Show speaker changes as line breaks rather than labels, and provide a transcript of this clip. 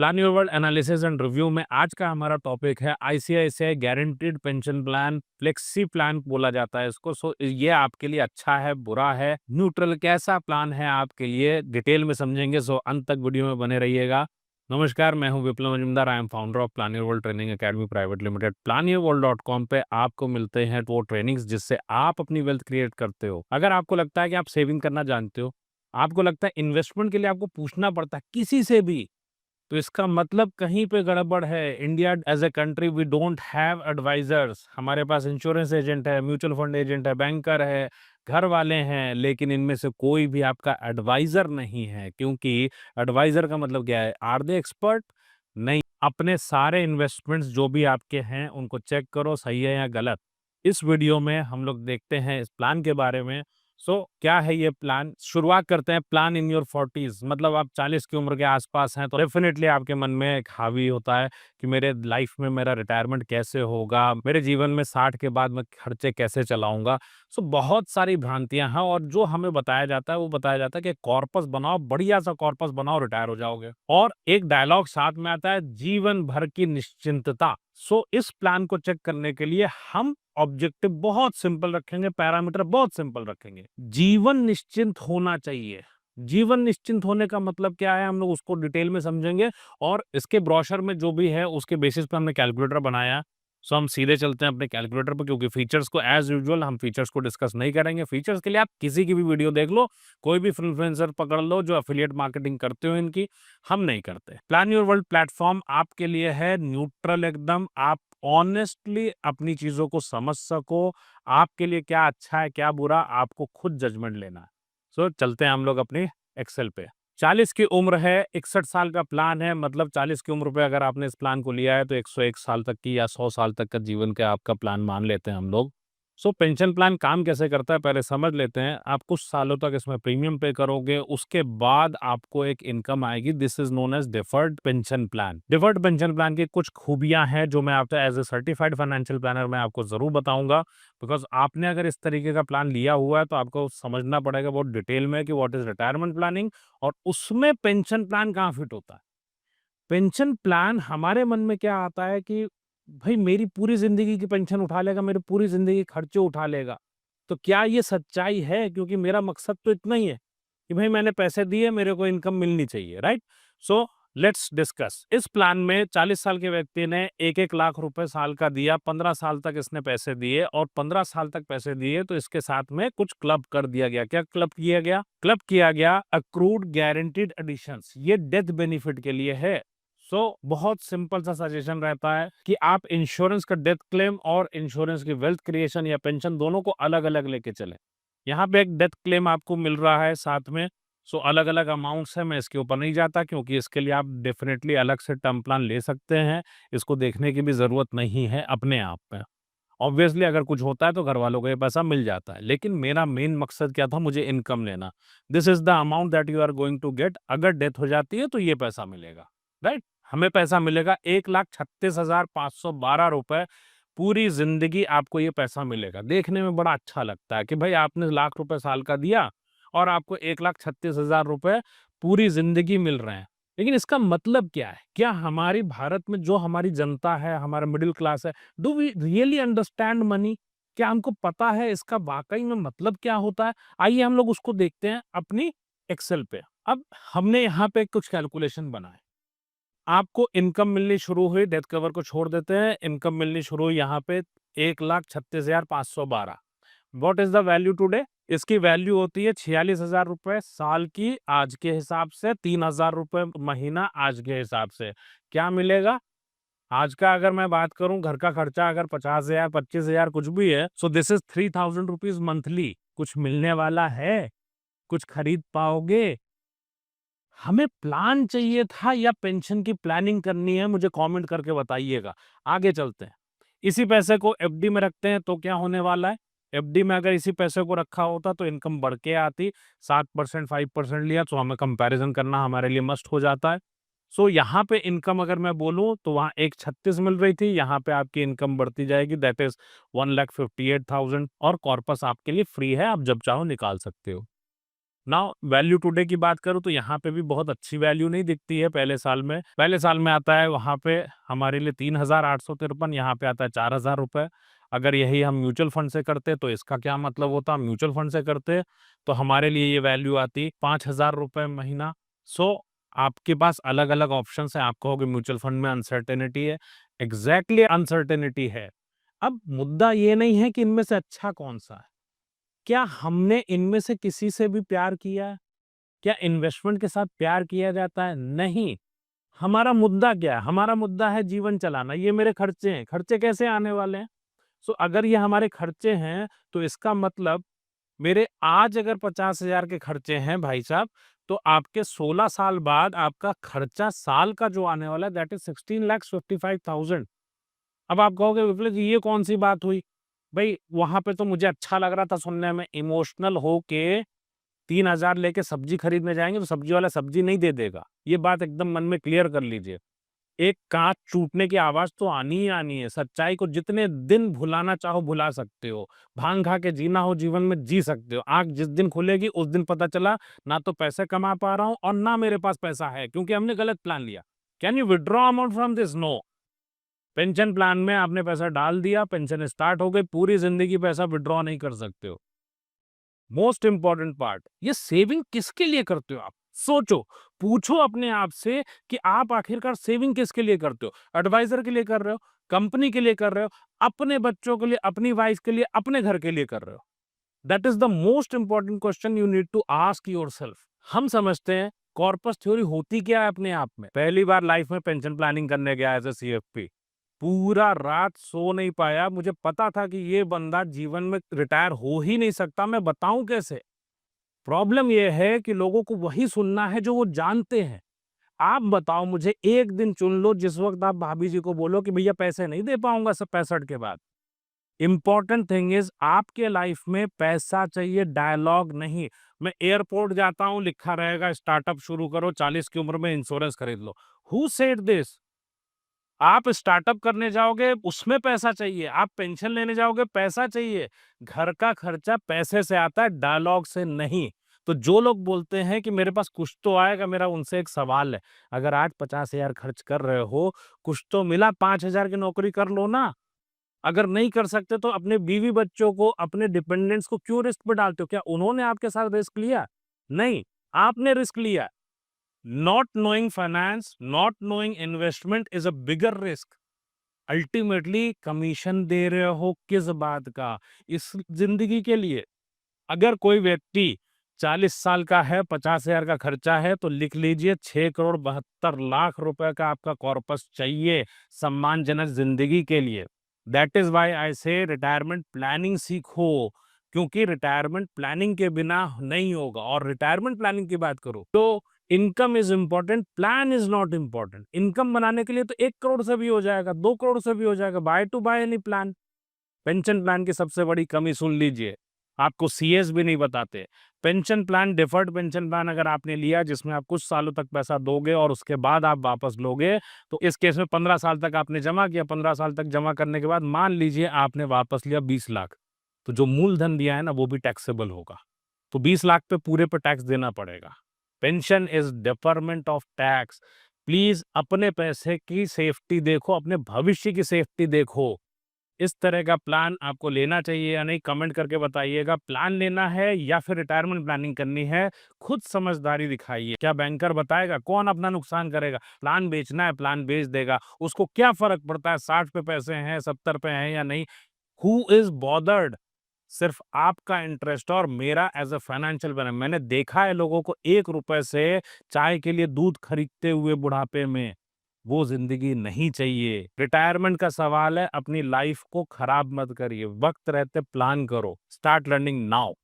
Plan your world analysis and review में आज का हमारा टॉपिक है ICICI guaranteed pension plan, flexi plan बोला जाता है इसको। सो ये आपके लिए अच्छा है, बुरा है, न्यूट्रल, कैसा प्लान है आपके लिए, डिटेल में समझेंगे। सो अंत तक वीडियो में बने रहिएगा। नमस्कार, मैं हूं Viplav Majumdar. I am founder of plan your world training academy private limited. planyourworld.com पे आपको मिलते हैं वो ट्रेनिंग्स जिससे आप अपनी वेल्थ क्रिएट करते हो। अगर आपको लगता है कि आप सेविंग करना जानते हो, आपको लगता है इन्वेस्टमेंट के लिए आपको पूछना पड़ता है किसी से भी, तो इसका मतलब कहीं पे गड़बड़ है। India as a country we don't have advisers. हमारे पास इंश्योरेंस एजेंट है, म्यूचुअल फंड एजेंट है, बैंकर है, घर वाले हैं, लेकिन इनमें से कोई भी आपका एडवाइजर नहीं है। क्योंकि एडवाइजर का मतलब क्या है? Are they expert? नहीं। अपने सारे इन्वेस्टमेंट्स जो भी आपके हैं उनको चेक करो, सही है या गलत। इस वीडियो में हम लोग देखते हैं इस प्लान के बारे में। क्या है ये प्लान? शुरुआत करते हैं। प्लान इन योर 40s, मतलब आप 40 की उम्र के आसपास हैं तो डेफिनेटली आपके मन में एक हावी होता है कि मेरे लाइफ में मेरा रिटायरमेंट कैसे होगा, मेरे जीवन में 60 के बाद मैं खर्चे कैसे चलाऊंगा। बहुत सारी भ्रांतियां हैं और जो हमें बताया जाता है वो बताया जाता है कि कॉर्पस बनाओ, बढ़िया सा कॉर्पस बनाओ, रिटायर हो जाओगे। और एक डायलॉग साथ में आता है, जीवन भर की निश्चिंतता। इस प्लान को चेक करने के लिए हम ऑब्जेक्टिव बहुत सिंपल रखेंगे, पैरामीटर बहुत सिंपल रखेंगे। जीवन निश्चिंत होना चाहिए। जीवन निश्चिंत होने का मतलब क्या है, हम लोग उसको डिटेल में समझेंगे। और इसके ब्रोशर में जो भी है उसके बेसिस पे हमने कैलकुलेटर बनाया है। हम सीधे चलते हैं अपने कैलकुलेटर पर, क्योंकि फीचर्स को एज यूजुअल हम फीचर्स को डिस्कस नहीं करेंगे। फीचर्स के लिए आप किसी की भी वीडियो देख लो, कोई भी इन्फ्लुएंसर पकड़ लो जो एफिलिएट मार्केटिंग करते हो इनकी, हम नहीं करते। प्लान योर वर्ल्ड प्लेटफॉर्म आपके लिए है न्यूट्रल एकदम। आप ऑनेस्टली अपनी चीजों को समझ सको, आपके लिए क्या अच्छा है क्या बुरा, आपको खुद जजमेंट लेना है। चलते हैं हम लोग अपनी एक्सेल पे। 40 की उम्र है, 61 साल का प्लान है, मतलब 40 की उम्र पे अगर आपने इस प्लान को लिया है तो 101 साल तक की या 100 साल तक का जीवन का आपका प्लान मान लेते हैं हम लोग। पेंशन प्लान काम कैसे करता है पहले समझ लेते हैं। आप कुछ सालों तक इसमें प्रीमियम पे करोगे, उसके बाद आपको एक इनकम आएगी। This is known as deferred pension plan. Deferred pension plan की कुछ खूबियां हैं जो मैं आपको as a certified financial planner मैं आपको जरूर बताऊंगा। बिकॉज आपने अगर इस तरीके का प्लान लिया हुआ है तो आपको समझना पड़ेगा बहुत डिटेल में कि व्हाट इज रिटायरमेंट प्लानिंग और उसमें पेंशन प्लान कहाँ फिट होता है। पेंशन प्लान हमारे मन में क्या आता है कि भाई मेरी पूरी जिंदगी की पेंशन उठा लेगा, मेरी पूरी जिंदगी के खर्चे उठा लेगा। तो क्या ये सच्चाई है? क्योंकि मेरा मकसद तो इतना ही है कि भाई मैंने पैसे दिए, मेरे को इनकम मिलनी चाहिए, राइट? So let's discuss. इस प्लान में 40 साल के व्यक्ति ने 1-1 लाख रुपए साल का दिया, 15 साल तक इसने पैसे दिए और 15 साल तक पैसे दिए तो इसके साथ में कुछ क्लब कर दिया गया। क्या क्लब किया गया? क्लब किया गया अक्रूड गारंटीड एडिशंस। ये डेथ बेनिफिट के लिए है। बहुत सिंपल सा सजेशन रहता है कि आप इंश्योरेंस का डेथ क्लेम और इंश्योरेंस की वेल्थ क्रिएशन या पेंशन दोनों को अलग अलग लेके चले। यहाँ पे एक डेथ क्लेम आपको मिल रहा है साथ में। अलग अलग अमाउंट्स है, मैं इसके ऊपर नहीं जाता क्योंकि इसके लिए आप डेफिनेटली अलग से टर्म प्लान ले सकते हैं। इसको देखने की भी जरूरत नहीं है अपने आप में। ऑब्वियसली अगर कुछ होता है तो घर वालों को ये पैसा मिल जाता है, लेकिन मेरा मेन मकसद क्या था? मुझे इनकम लेना। This is the amount that you are going to get. अगर डेथ हो जाती है तो ये पैसा मिलेगा, राइट? हमें पैसा मिलेगा 1,36,512 रुपए। पूरी जिंदगी आपको ये पैसा मिलेगा। देखने में बड़ा अच्छा लगता है कि भाई आपने लाख रुपए साल का दिया और आपको 1,36,000 रुपए पूरी जिंदगी मिल रहे हैं। लेकिन इसका मतलब क्या है? क्या हमारी भारत में जो हमारी जनता है, हमारा मिडिल क्लास है, do we really understand money? क्या हमको पता है इसका वाकई में मतलब क्या होता है? आइए हम लोग उसको देखते हैं अपनी एक्सेल पे। अब हमने यहाँ पे कुछ कैलकुलेशन बनाए। आपको इनकम मिलनी शुरू हुई, डेथ कवर को छोड़ देते हैं, इनकम मिलनी शुरू हुई यहाँ पे 1,36,512। What is the value today? इसकी वैल्यू होती है 46,000 रुपए साल की आज के हिसाब से, 3,000 रुपए महीना आज के हिसाब से। क्या मिलेगा आज का? अगर मैं बात करूं, घर का खर्चा अगर 50,000 25,000 कुछ भी है, so this is 3,000 rupees monthly. कुछ मिलने वाला है? कुछ खरीद पाओगे? हमें प्लान चाहिए था या पेंशन की प्लानिंग करनी है? मुझे कमेंट करके बताइएगा। आगे चलते हैं। इसी पैसे को एफडी में रखते हैं तो क्या होने वाला है? एफडी में अगर इसी पैसे को रखा होता तो इनकम बढ़ के आती। 7% 5% लिया तो हमें कंपैरिजन करना हमारे लिए मस्ट हो जाता है। यहाँ पे इनकम अगर मैं बोलूं तो वहां 1,36 मिल रही थी, यहाँ पे आपकी इनकम बढ़ती जाएगी, दैट इज 1,58,000 और कॉर्पस आपके लिए फ्री है, आप जब चाहो निकाल सकते हो। नाउ वैल्यू टुडे की बात करूँ तो यहाँ पे भी बहुत अच्छी वैल्यू नहीं दिखती है पहले साल में। पहले साल में आता है वहाँ पे हमारे लिए 3,853, यहाँ पे आता है 4,000 रुपए। अगर यही हम म्यूचुअल फंड से करते तो इसका क्या मतलब होता? म्यूचुअल फंड से करते तो हमारे लिए ये वैल्यू आती 5,000 रुपए महीना। सो आपके पास अलग-अलग ऑप्शंस हैं। आप कहोगे म्यूचुअल फंड में अनसर्टेनिटी है। एग्ज़ैक्टली अनसर्टेनिटी है। अब मुद्दा ये नहीं है कि इनमें से अच्छा कौन-सा है। क्या हमने इनमें से किसी से भी प्यार किया है? क्या इन्वेस्टमेंट के साथ प्यार किया जाता है? नहीं। हमारा मुद्दा क्या है? हमारा मुद्दा है जीवन चलाना। ये मेरे खर्चे हैं। खर्चे कैसे आने वाले हैं? सो अगर ये हमारे खर्चे हैं, तो इसका मतलब मेरे आज अगर 50,000 के खर्चे हैं भाई साहब, तो आपके 16 साल बाद आपका खर्चा साल का जो आने वाला है दैट इज़ 16,55,000। अब आप कहोगे विप्लव जी ये कौन-सी बात हुई? भई वहाँ पे तो मुझे अच्छा लग रहा था सुनने में, इमोशनल होके 3,000 लेके सब्जी खरीदने जाएँगे तो सब्जी वाला सब्जी नहीं दे देगा। ये बात एकदम मन में क्लियर कर लीजिए। एक काँच टूटने की आवाज़ तो आनी ही आनी है। सच्चाई को जितने दिन भुलाना चाहो भुला सकते हो। भांग खा के जीना हो जीवन में जी सकते हो। आँख जिस दिन खुलेगी उस दिन पता चला ना तो पैसे कमा पा रहा हूँ और ना मेरे पास पैसा है क्योंकि हमने गलत प्लान लिया। Can you withdraw amount from this? No. Pension plan में आपने पैसा डाल दिया, पेंशन स्टार्ट हो गई, पूरी ज़िंदगी पैसा विथड्रॉ नहीं कर सकते हो। मोस्ट इंपॉर्टेंट पार्ट, ये सेविंग किसके लिए करते हो आप? सोचो, पूछो अपने आप से कि आप आखिरकार सेविंग किसके लिए करते हो? एडवाइजर के लिए कर रहे हो, कंपनी के लिए कर रहे हो, अपने बच्चों के लिए, अपनी वाइफ के लिए, अपने घर के लिए कर रहे हो? That is the most important question you need to ask yourself. हम समझते हैं कॉर्पस थ्योरी होती क्या है अपने आप में। पहली बार लाइफ में पेंशन प्लानिंग करने गया एज ए सीएफपी, पूरा रात सो नहीं पाया। मुझे पता था कि ये बंदा जीवन में रिटायर हो ही नहीं सकता, मैं बताऊं कैसे। प्रॉब्लम ये है कि लोगों को वही सुनना है जो वो जानते हैं। आप बताओ मुझे, एक दिन चुन लो जिस वक्त आप भाभी जी को बोलो कि भैया पैसे नहीं दे पाऊंगा सब 65 के बाद। इंपॉर्टेंट थिंग इज आपके लाइफ में पैसा चाहिए, डायलॉग नहीं। मैं एयरपोर्ट जाता हूं, लिखा रहेगा स्टार्टअप शुरू करो, 40 की उम्र में इंश्योरेंस खरीद लो। Who said this? आप स्टार्टअप करने जाओगे उसमें पैसा चाहिए, आप पेंशन लेने जाओगे पैसा चाहिए। घर का खर्चा पैसे से आता है, डायलॉग से नहीं। तो जो लोग बोलते हैं कि मेरे पास कुछ तो आएगा, मेरा उनसे एक सवाल है। अगर आज 50,000 खर्च कर रहे हो, कुछ तो मिला, 5,000 की नौकरी कर लो ना। अगर नहीं कर सकते तो अपने बीवी बच्चों को, अपने डिपेंडेंट्स को क्यों रिस्क पे डालते हो? क्या उन्होंने आपके साथ रिस्क लिया? नहीं, आपने रिस्क लिया। Not knowing finance, not knowing investment is a bigger risk. Ultimately commission दे रहे हो किस बात का? इस जिंदगी के लिए। अगर कोई व्यक्ति 40 साल का है, 50,000 का खर्चा है, तो लिख लीजिए 6,72,00,000 रुपए का आपका कॉर्पस चाहिए सम्मानजनक जिंदगी के लिए। दैट इज वाई आई से रिटायरमेंट प्लानिंग सीखो, क्योंकि रिटायरमेंट प्लानिंग के बिना नहीं होगा। और रिटायरमेंट प्लानिंग की बात करो तो income is important, plan is not important. Income बनाने के लिए तो 1 करोड़ से भी हो जाएगा, 2 करोड़ से भी हो जाएगा, by two by any plan. Pension plan की सबसे बड़ी कमी सुन लीजिए, आपको सीएस भी नहीं बताते। Pension plan, deferred pension plan अगर आपने लिया जिसमें आप कुछ सालों तक पैसा दोगे और उसके बाद आप वापस लोगे, तो इस केस में 15 साल तक आपने जमा किया, 15 साल तक जमा करने के बाद मान लीजिए आपने वापस लिया 20 लाख, तो जो मूलधन दिया है ना वो भी टैक्सेबल होगा। तो 20 लाख पे पूरे पे टैक्स देना पड़ेगा। Pension is deferment of tax. Please अपने पैसे की सेफ्टी देखो, अपने भविष्य की सेफ्टी देखो। इस तरह का प्लान आपको लेना चाहिए या नहीं, कमेंट करके बताइएगा। प्लान लेना है या फिर रिटायरमेंट प्लानिंग करनी है, खुद समझदारी दिखाइए। क्या बैंकर बताएगा? कौन अपना नुकसान करेगा? प्लान बेचना है, प्लान बेच देगा, उसको क्या फर्क पड़ता है 60 पे पैसे हैं, 70 पे हैं या नहीं। Who is bothered? सिर्फ आपका इंटरेस्ट और मेरा एज अ फाइनेंशियल प्लानर। मैंने देखा है लोगों को 1 रुपए से चाय के लिए दूध खरीदते हुए बुढ़ापे में। वो जिंदगी नहीं चाहिए। रिटायरमेंट का सवाल है, अपनी लाइफ को खराब मत करिए, वक्त रहते प्लान करो। Start learning now.